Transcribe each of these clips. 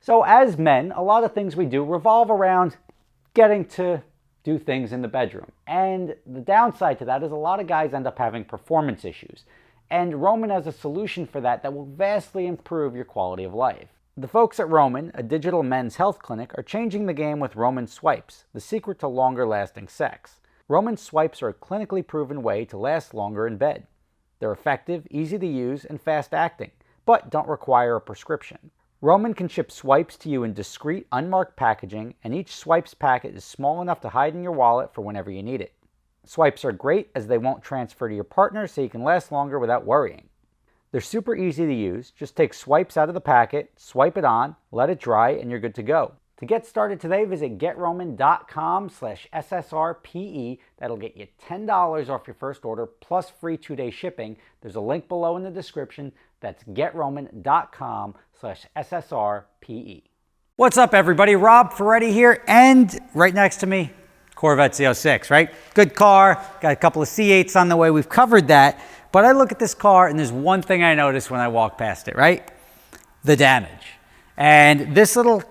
So as men, a lot of things we do revolve around getting to do things in the bedroom. And the downside to that is a lot of guys end up having performance issues. And Roman has a solution for that will vastly improve your quality of life. The folks at Roman, a digital men's health clinic, are changing the game with Roman Swipes, the secret to longer lasting sex. Roman Swipes are a clinically proven way to last longer in bed. They're effective, easy to use, and fast acting, but don't require a prescription. Roman can ship swipes to you in discreet, unmarked packaging, and each swipes packet is small enough to hide in your wallet for whenever you need it. Swipes are great as they won't transfer to your partner, so you can last longer without worrying. They're super easy to use. Just take swipes out of the packet, swipe it on, let it dry, and you're good to go. To get started today, visit GetRoman.com/SSRPE. That'll get you $10 off your first order plus free 2-day shipping. There's a link below in the description. That's GetRoman.com/SSRPE. What's up, everybody? Rob Ferretti here, and right next to me, Corvette Z06, right? Good car, got a couple of C8s on the way. We've covered that, but I look at this car, and there's one thing I notice when I walk past it, right? The damage. And this little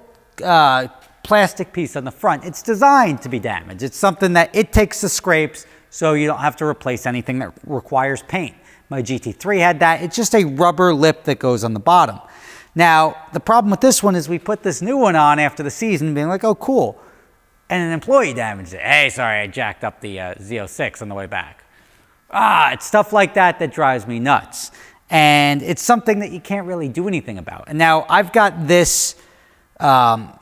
plastic piece on the front, it's designed to be damaged. It's something that it takes the scrapes so you don't have to replace anything that requires paint. My GT3 had that. It's just a rubber lip that goes on the bottom. Now, the problem with this one is we put this new one on after the season being like, oh, cool. And an employee damaged it. Hey, sorry, I jacked up the Z06 on the way back. It's stuff like that that drives me nuts. And it's something that you can't really do anything about. And now I've got this, I'm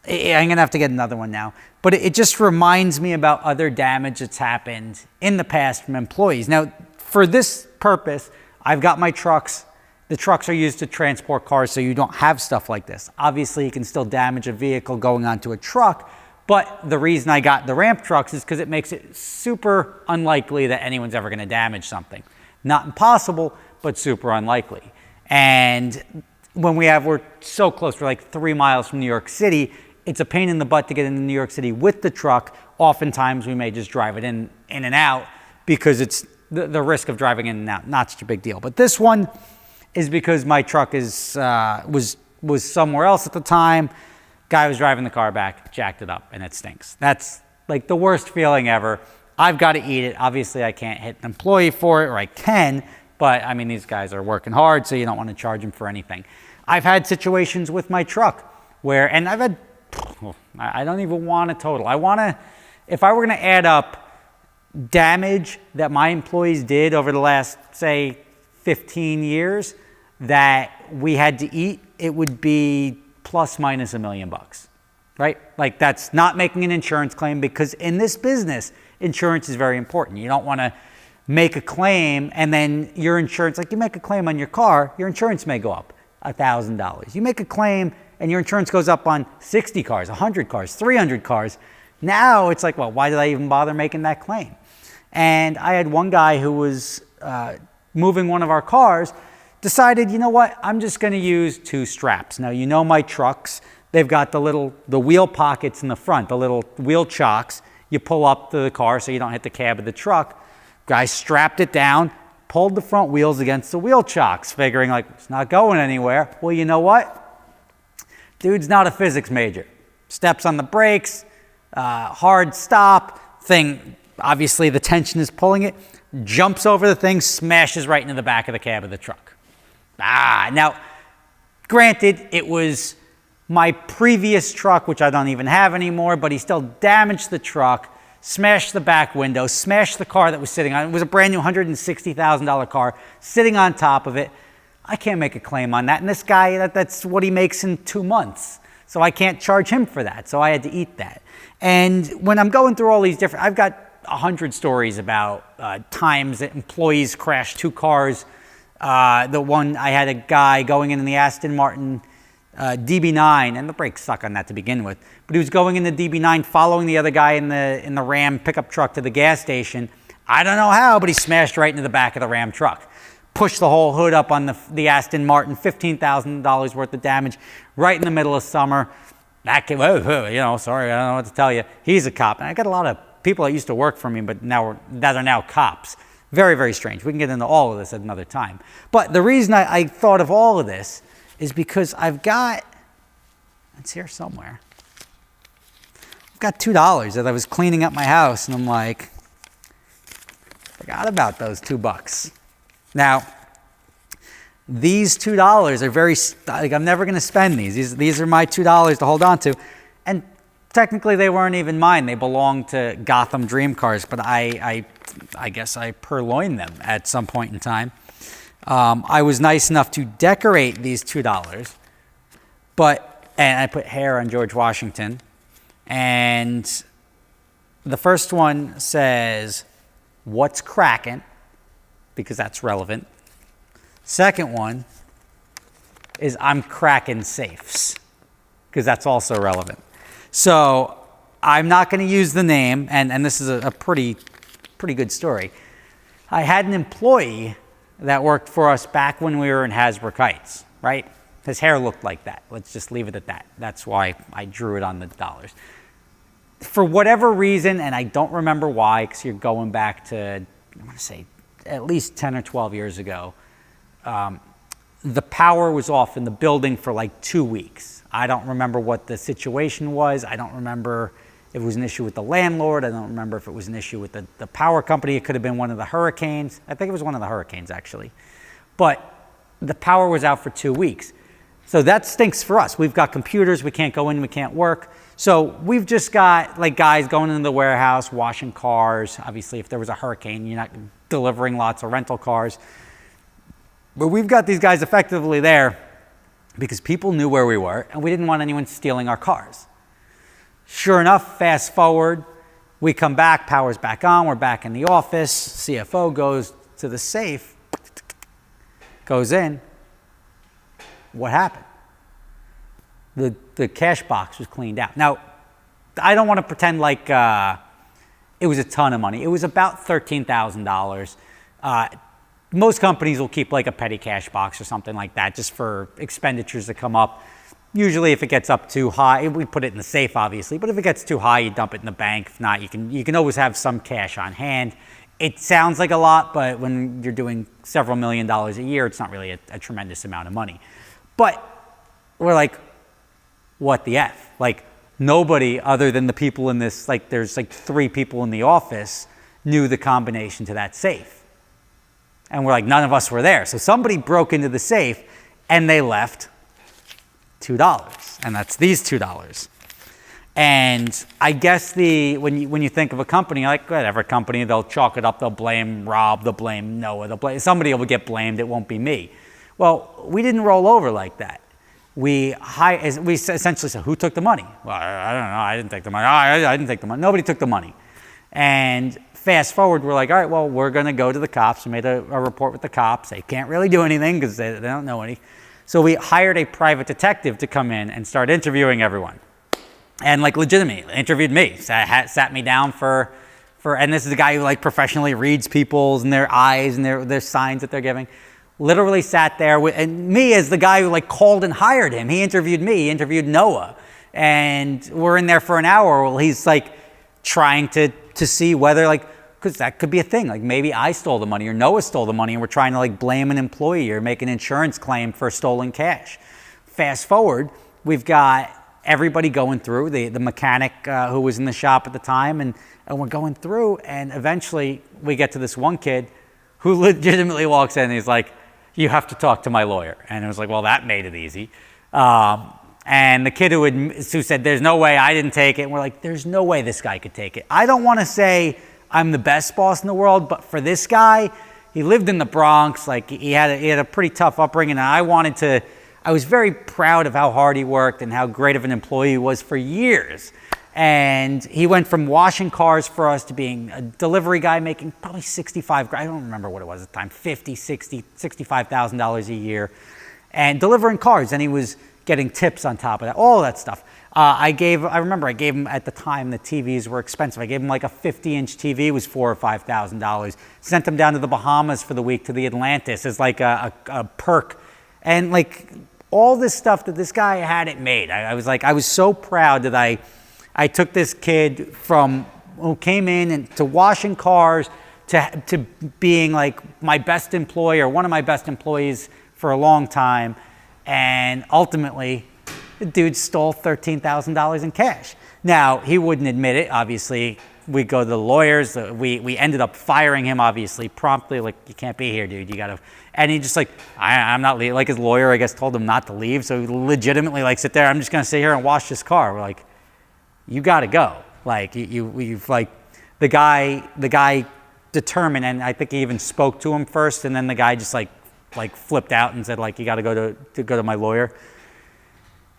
going to have to get another one now, but it just reminds me about other damage that's happened in the past from employees. Now, for this purpose, I've got my trucks. The trucks are used to transport cars, so you don't have stuff like this. Obviously, you can still damage a vehicle going onto a truck, but the reason I got the ramp trucks is because it makes it super unlikely that anyone's ever going to damage something. Not impossible, but super unlikely. And when we're so close, we're like 3 miles from New York City, it's a pain in the butt to get into New York City with the truck. Oftentimes, we may just drive it in and out because it's the risk of driving in and out, not such a big deal. But this one is because my truck was somewhere else at the time. Guy was driving the car back, jacked it up, and it stinks. That's like the worst feeling ever. I've got to eat it. Obviously, I can't hit an employee for it, or I can, but I mean, these guys are working hard, so you don't want to charge them for anything. I've had situations with my truck where, and I've had, I don't even want a total. If I were going to add up damage that my employees did over the last, say, 15 years that we had to eat, it would be plus minus $1 million, right? Like, that's not making an insurance claim, because in this business, insurance is very important. You don't want to make a claim and then your insurance, like you make a claim on your car, your insurance may go up $1,000. You make a claim and your insurance goes up on 60 cars, 100 cars, 300 cars. Now it's like, well, why did I even bother making that claim? And I had one guy who was moving one of our cars, decided, you know what, I'm just going to use 2 straps. Now, you know my trucks, they've got the wheel pockets in the front, the little wheel chocks. You pull up to the car so you don't hit the cab of the truck. Guy strapped it down, pulled the front wheels against the wheel chocks, figuring like, it's not going anywhere. Well, you know what? Dude's not a physics major. Steps on the brakes, hard stop, thing, obviously the tension is pulling it, jumps over the thing, smashes right into the back of the cab of the truck. Now, granted, it was my previous truck, which I don't even have anymore, but he still damaged the truck, smashed the back window, smashed the car that was sitting on it. It was a brand new $160,000 car sitting on top of it. I can't make a claim on that. And this guy, that's what he makes in 2 months. So I can't charge him for that. So I had to eat that. And when I'm going through all these different, I've got 100 stories about times that employees crashed 2 cars. The one, I had a guy going in the Aston Martin DB9, and the brakes suck on that to begin with, but he was going in the DB9 following the other guy in the Ram pickup truck to the gas station. I don't know how, but he smashed right into the back of the Ram truck. Pushed the whole hood up on the Aston Martin, $15,000 worth of damage right in the middle of summer. That kid, sorry, I don't know what to tell you. He's a cop. And I got a lot of people that used to work for me, but that are now cops. Very, very strange. We can get into all of this at another time. But the reason I thought of all of this is because I've got It's here somewhere. I've got $2 that I was cleaning up my house, and I'm like, forgot about those $2. Now, these $2 are very, like, I'm never going to spend these. These are my $2 to hold on to. And technically, they weren't even mine. They belonged to Gotham Dream Cars, but I guess I purloined them at some point in time. I was nice enough to decorate these $2, and I put hair on George Washington. And the first one says, "What's crackin'?" because that's relevant. Second one is, "I'm cracking safes," because that's also relevant. So I'm not going to use the name, and this is a pretty good story. I had an employee that worked for us back when we were in Hasbrook Heights, right? His hair looked like that. Let's just leave it at that. That's why I drew it on the dollars. For whatever reason, and I don't remember why, because you're going back to, I want to say, at least 10 or 12 years ago, the power was off in the building for like 2 weeks. I don't remember what the situation was. I don't remember if it was an issue with the landlord. I don't remember if it was an issue with the power company. It could have been one of the hurricanes. I think it was one of the hurricanes, actually. But the power was out for 2 weeks. So that stinks for us. We've got computers. We can't go in. We can't work. So we've just got like guys going into the warehouse, washing cars. Obviously, if there was a hurricane, you're not delivering lots of rental cars. But we've got these guys effectively there because people knew where we were, and we didn't want anyone stealing our cars. Sure enough, fast forward, we come back, power's back on, we're back in the office. CFO goes to the safe, goes in. What happened? The cash box was cleaned out. Now, I don't want to pretend like it was a ton of money. It was about $13,000. Most companies will keep like a petty cash box or something like that just for expenditures that come up. Usually if it gets up too high, we put it in the safe obviously, but if it gets too high, you dump it in the bank. If not, you can always have some cash on hand. It sounds like a lot, but when you're doing several $1 million a year, it's not really a tremendous amount of money. But we're like, what the F? Like, nobody other than the people in this, like there's like 3 people in the office knew the combination to that safe. And we're like, none of us were there. So somebody broke into the safe and they left $2. And that's these $2. And I guess when you think of a company, like whatever company, they'll chalk it up, they'll blame Rob, they'll blame Noah, somebody will get blamed, it won't be me. Well, we didn't roll over like that. We essentially said, who took the money? Well, I don't know, I didn't take the money. I didn't take the money. Nobody took the money. And fast forward, we're like, all right, well, we're going to go to the cops. We made a report with the cops. They can't really do anything because they don't know any. So we hired a private detective to come in and start interviewing everyone. And like legitimately interviewed me, sat me down for, and this is a guy who like professionally reads people's and their eyes and their signs that they're giving. Literally sat there and me as the guy who like called and hired him. He interviewed me, he interviewed Noah. And we're in there for an hour while he's like trying to see whether like, because that could be a thing. Like maybe I stole the money or Noah stole the money and we're trying to like blame an employee or make an insurance claim for stolen cash. Fast forward, we've got everybody going through, the mechanic who was in the shop at the time, and we're going through, and eventually we get to this one kid who legitimately walks in and he's like, you have to talk to my lawyer. And it was like, well, that made it easy. And the kid who said, there's no way I didn't take it, and we're like, there's no way this guy could take it. I don't want to say I'm the best boss in the world, but for this guy, he lived in the Bronx, like he had a pretty tough upbringing, and I was very proud of how hard he worked and how great of an employee he was for years. And he went from washing cars for us to being a delivery guy making probably $65,000, I don't remember what it was at the time, $50,000, $60,000, $65,000 a year, and delivering cars. And he was getting tips on top of that, all of that stuff. I remember I gave him, at the time, the TVs were expensive. I gave him like a 50-inch TV, it was $4,000 or $5,000. Sent him down to the Bahamas for the week to the Atlantis as like a perk. And like all this stuff that this guy had it made. I was so proud that I took this kid from who came in and to washing cars to being like my best employee or one of my best employees for a long time. And ultimately, the dude stole $13,000 in cash. Now, he wouldn't admit it, obviously. We go to the lawyers. We ended up firing him, obviously, promptly. Like, you can't be here, dude. You got to. And he just like, I'm not leaving. Like, his lawyer, I guess, told him not to leave. So he legitimately, like, sit there. I'm just going to sit here and wash this car. We're like, you got to go. Like, you've like, the guy determined, and I think he even spoke to him first. And then the guy just like flipped out and said, like, you got to go to my lawyer.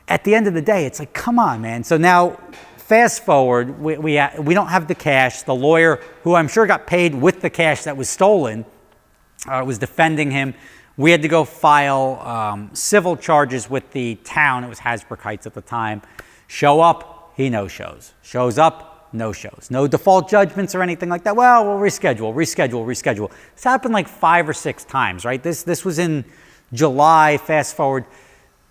At the end of the day, it's like, come on, man. So now, fast forward, we don't have the cash. The lawyer, who I'm sure got paid with the cash that was stolen, was defending him. We had to go file civil charges with the town. It was Hasbrook Heights at the time. Show up, he no-shows. Shows up, no-shows. No default judgments or anything like that. Well, we'll reschedule. This happened like 5 or 6 times, right? This was in July. Fast forward.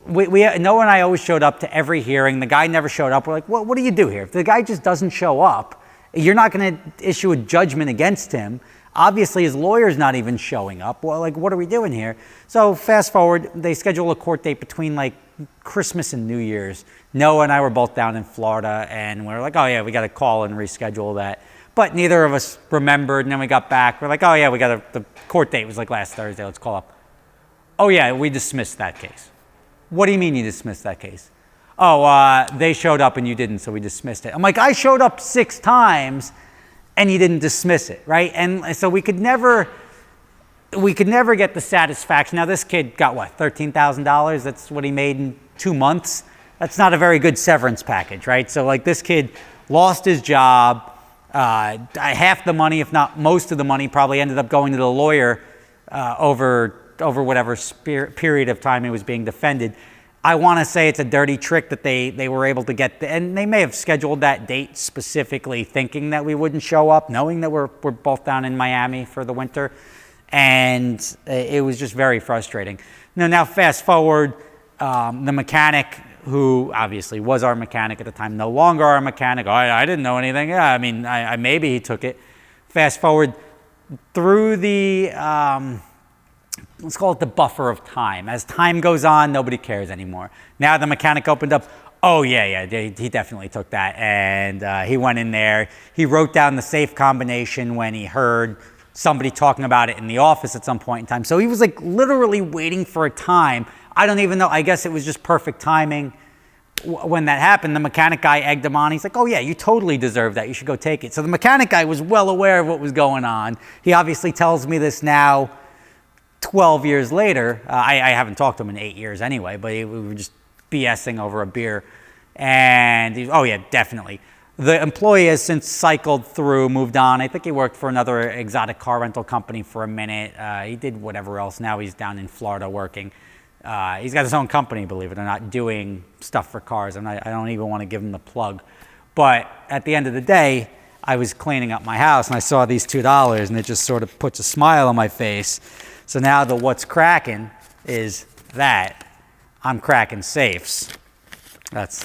Noah and I always showed up to every hearing. The guy never showed up. We're like, what do you do here? If the guy just doesn't show up, you're not going to issue a judgment against him. Obviously, his lawyer's not even showing up. Well, like, what are we doing here? So fast forward, they schedule a court date between like Christmas and New Year's. Noah and I were both down in Florida, and we were like, oh yeah, we got to call and reschedule that. But neither of us remembered, and then we got back. We're like, oh yeah, the court date was like last Thursday. Let's call up. Oh yeah, we dismissed that case. What do you mean you dismissed that case? Oh, they showed up and you didn't, so we dismissed it. I'm like, I showed up 6 times and you didn't dismiss it, right? And so we could never get the satisfaction. Now, this kid got what, $13,000? That's what he made in 2 months. That's not a very good severance package, right? So like, this kid lost his job. Half the money, if not most of the money, probably ended up going to the lawyer over whatever period of time he was being defended. I want to say it's a dirty trick that they were able to get, and they may have scheduled that date specifically thinking that we wouldn't show up, knowing that we're both down in Miami for the winter, and it was just very frustrating. Now fast forward, the mechanic, who obviously was our mechanic at the time, no longer our mechanic. Oh, I didn't know anything. Yeah, I mean, maybe he took it. Fast forward through the let's call it the buffer of time. As time goes on, nobody cares anymore. Now the mechanic opened up. Oh yeah, he definitely took that, and he went in there. He wrote down the safe combination when he heard somebody talking about it in the office at some point in time. So he was like literally waiting for a time. I don't even know. I guess it was just perfect timing. When that happened, the mechanic guy egged him on. He's like, oh yeah, you totally deserve that. You should go take it. So the mechanic guy was well aware of what was going on. He obviously tells me this now, 12 years later. I haven't talked to him in 8 years anyway, but we were just BSing over a beer. And he's, oh yeah, definitely. The employee has since cycled through, moved on. I think he worked for another exotic car rental company for a minute. He did whatever else. Now he's down in Florida working. He's got his own company, believe it or not, doing stuff for cars. I don't even want to give him the plug. But at the end of the day, I was cleaning up my house and I saw these $2 and it just sort of puts a smile on my face. So now the what's cracking is that I'm cracking safes. It's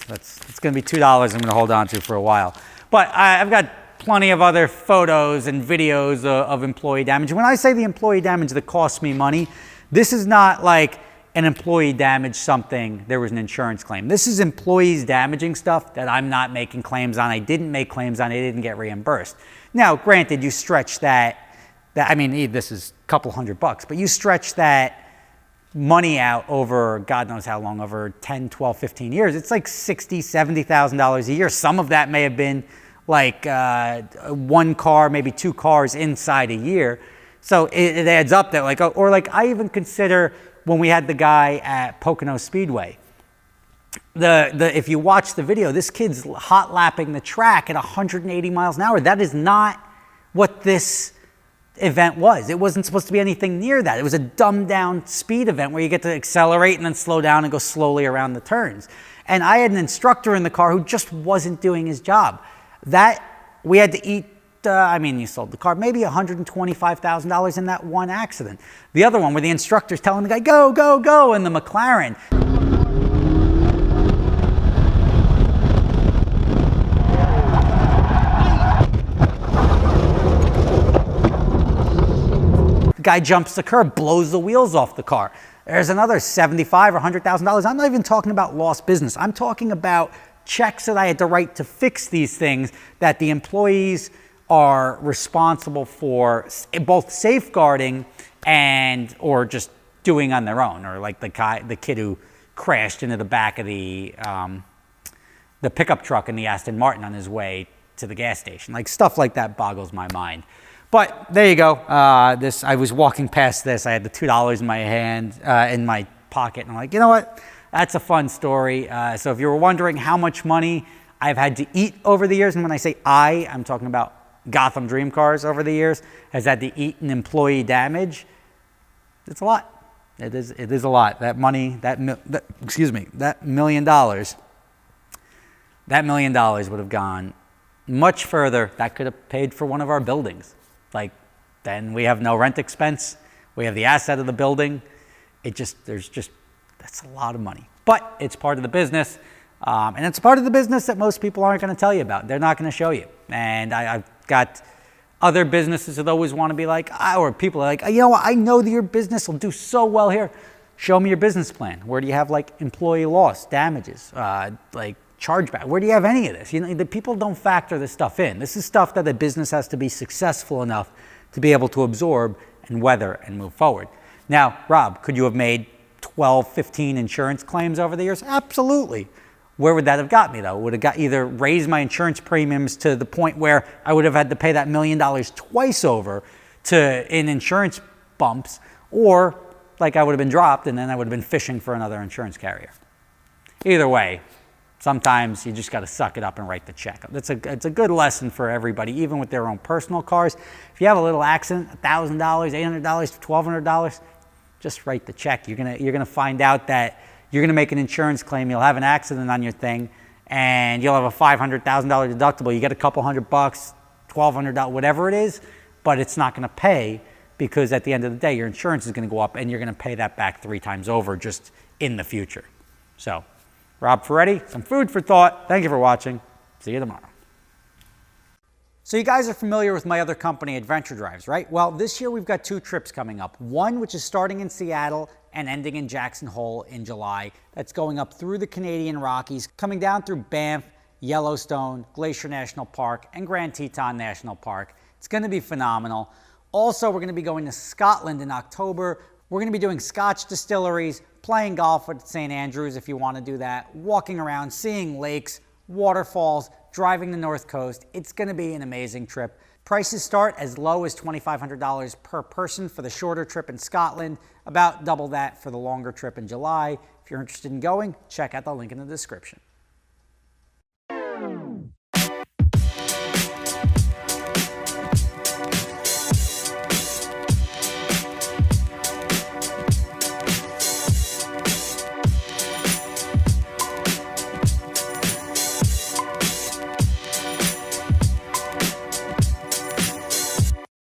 going to be $2 I'm going to hold on to for a while. But I've got plenty of other photos and videos of employee damage. When I say the employee damage that costs me money, this is not like an employee damaged something, there was an insurance claim. This is employees damaging stuff that I'm not making claims on. I didn't make claims on. I didn't get reimbursed. Now, granted, you stretch that I mean, this is a couple $100, but you stretch that money out over God knows how long, over 10, 12, 15 years. It's like $60,000, $70,000 a year. Some of that may have been like 1 car, maybe 2 cars inside a year. So it adds up that like, or like I even consider when we had the guy at Pocono Speedway, if you watch the video, this kid's hot lapping the track at 180 miles an hour. That is not what this event was. It wasn't supposed to be anything near that. It was a dumbed down speed event where you get to accelerate and then slow down and go slowly around the turns. And I had an instructor in the car who just wasn't doing his job. That we had to eat, you sold the car, maybe $125,000 in that one accident. The other one where the instructor's telling the guy, go, go, go, in the McLaren. Guy jumps the curb, blows the wheels off the car. There's another $75,000 or $100,000. I'm not even talking about lost business. I'm talking about checks that I had to write to fix these things that the employees are responsible for both safeguarding and or just doing on their own, or like the kid who crashed into the back of the pickup truck in the Aston Martin on his way to the gas station. Like stuff like that boggles my mind. But there you go. I was walking past this. I had the $2 in my hand, in my pocket, and I'm like, you know what? That's a fun story. So if you were wondering how much money I've had to eat over the years, and when I say I'm talking about Gotham Dream Cars over the years, has had to eat in employee damage. It's a lot. It is a lot. That money, that $1 million, that $1 million would have gone much further. That could have paid for one of our buildings. Like, then we have no rent expense. We have the asset of the building. That's a lot of money. But it's part of the business. And it's part of the business that most people aren't going to tell you about. They're not going to show you. And I've got other businesses that always want to be like, or people are like, you know what, I know that your business will do so well here. Show me your business plan. Where do you have like employee loss, damages, like chargeback? Where do you have any of this? You know, the people don't factor this stuff in. This is stuff that a business has to be successful enough to be able to absorb and weather and move forward. Now, Rob, could you have made 12, 15 insurance claims over the years? Absolutely. Where would that have got me though? Would have got either raised my insurance premiums to the point where I would have had to pay that $1 million twice over in insurance bumps, or like I would have been dropped and then I would have been fishing for another insurance carrier. Either way, sometimes you just got to suck it up and write the check. It's a good lesson for everybody, even with their own personal cars. If you have a little accident, $1,000, $800, $1,200, just write the check. You're gonna find out that you're going to make an insurance claim, you'll have an accident on your thing, and you'll have a $500,000 deductible. You get a couple $100, $1,200, whatever it is, but it's not going to pay because at the end of the day, your insurance is going to go up and you're going to pay that back 3 times over just in the future. So, Rob Ferretti, some food for thought. Thank you for watching. See you tomorrow. So you guys are familiar with my other company, Adventure Drives, right? Well, this year we've got 2 trips coming up. One, which is starting in Seattle and ending in Jackson Hole in July. That's going up through the Canadian Rockies, coming down through Banff, Yellowstone, Glacier National Park, and Grand Teton National Park. It's going to be phenomenal. Also, we're going to be going to Scotland in October. We're going to be doing Scotch distilleries, playing golf at St. Andrews if you want to do that, walking around, seeing lakes, waterfalls, driving the North Coast. It's going to be an amazing trip. Prices start as low as $2,500 per person for the shorter trip in Scotland, about double that for the longer trip in July. If you're interested in going, check out the link in the description.